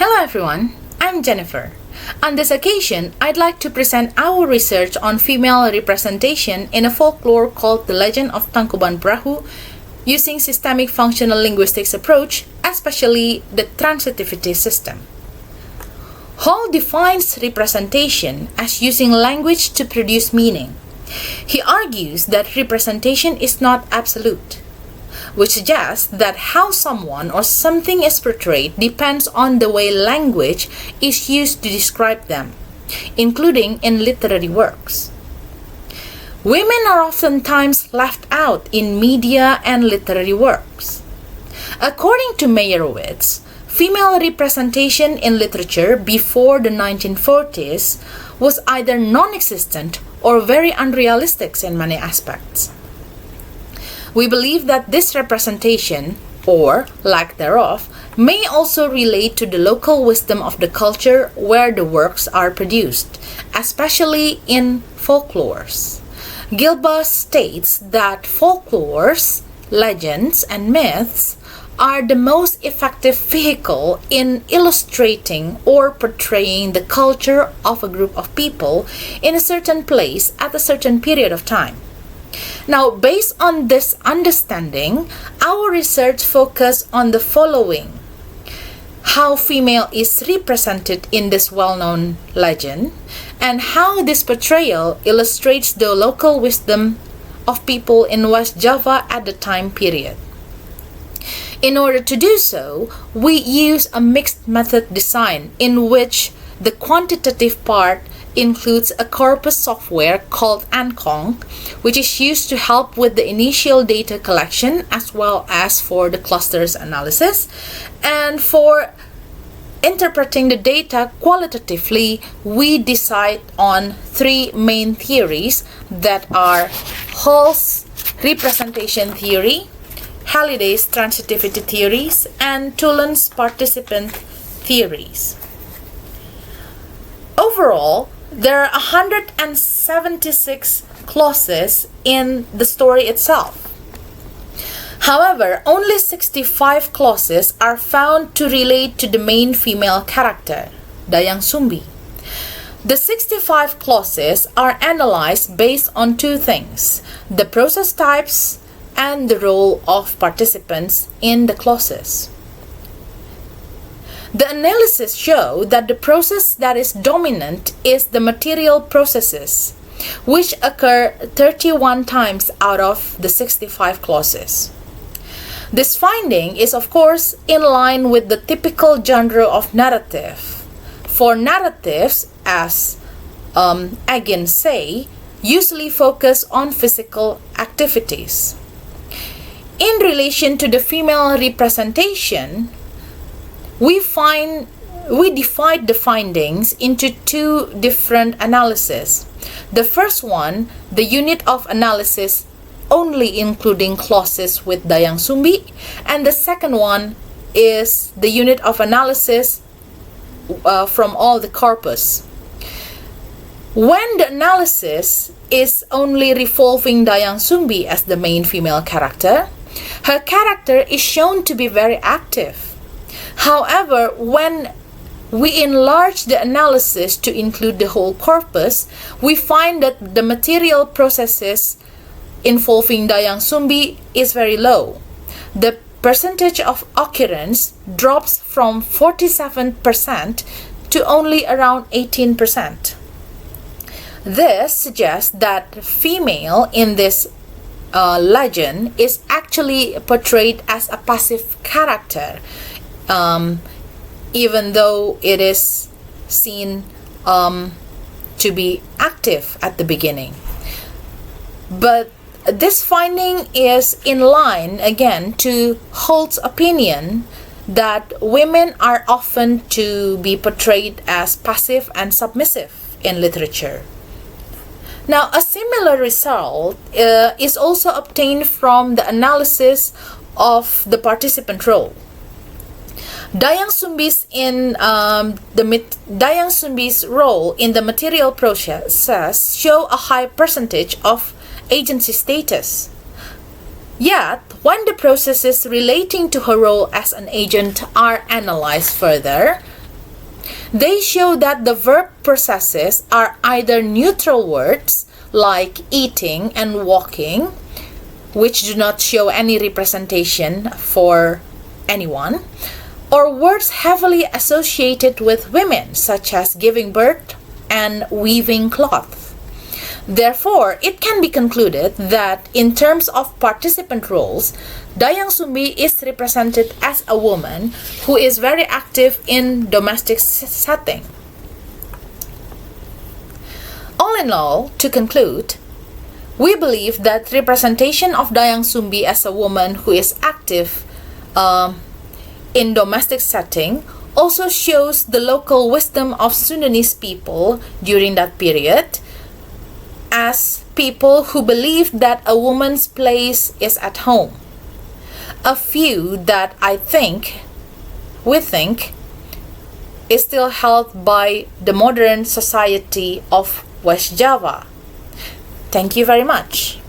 Hello everyone, I'm Jennifer. On this occasion, I'd like to present our research on female representation in a folklore called The Legend of Tangkuban Perahu using systemic functional linguistics approach, especially the transitivity system. Hall defines representation as using language to produce meaning. He argues that representation is not absolute, which suggests that how someone or something is portrayed depends on the way language is used to describe them, including in literary works. Women are oftentimes left out in media and literary works. According to Meyerowitz, female representation in literature before the 1940s was either non-existent or very unrealistic in many aspects. We believe that this representation, or lack thereof, may also relate to the local wisdom of the culture where the works are produced, especially in folklores. Gilbert states that folklores, legends, and myths are the most effective vehicle in illustrating or portraying the culture of a group of people in a certain place at a certain period of time. Now, based on this understanding, our research focused on the following: how female is represented in this well-known legend, and how this portrayal illustrates the local wisdom of people in West Java at the time period. In order to do so, we use a mixed method design in which the quantitative part includes a corpus software called Ankong, which is used to help with the initial data collection as well as for the clusters analysis. And for interpreting the data qualitatively, we decide on three main theories that are Hall's representation theory, Halliday's transitivity theories, and Toolan's participant theories. Overall, there are 176 clauses in the story itself. However, only 65 clauses are found to relate to the main female character, Dayang Sumbi. The 65 clauses are analyzed based on two things: the process types and the role of participants in the clauses. The analysis show that the process that is dominant is the material processes, which occur 31 times out of the 65 clauses. This finding is of course in line with the typical genre of narrative. For narratives, as again say, usually focus on physical activities. In relation to the female representation, we divide the findings into two different analyses. The first one, the unit of analysis only including clauses with Dayang Sumbi, and the second one is the unit of analysis from all the corpus. When the analysis is only revolving Dayang Sumbi as the main female character, her character is shown to be very active. However, when we enlarge the analysis to include the whole corpus, we find that the material processes involving Dayang Sumbi is very low. The percentage of occurrence drops from 47% to only around 18%. This suggests that female in this legend is actually portrayed as a passive character, even though it is seen to be active at the beginning. But this finding is in line again to Hall's opinion that women are often to be portrayed as passive and submissive in literature. Now, a similar result is also obtained from the analysis of the participant role. Dayang Sumbi's role in the material process show a high percentage of agency status. Yet, when the processes relating to her role as an agent are analyzed further, They show that the verb processes are either neutral words like eating and walking, which do not show any representation for anyone, or words heavily associated with women, such as giving birth and weaving cloth. Therefore, it can be concluded that in terms of participant roles, Dayang Sumbi is represented as a woman who is very active in domestic setting. All in all, to conclude, we believe that representation of Dayang Sumbi as a woman who is active in domestic setting also shows the local wisdom of Sundanese people during that period, as people who believed that a woman's place is at home. A view that we think is still held by the modern society of West Java. Thank you very much.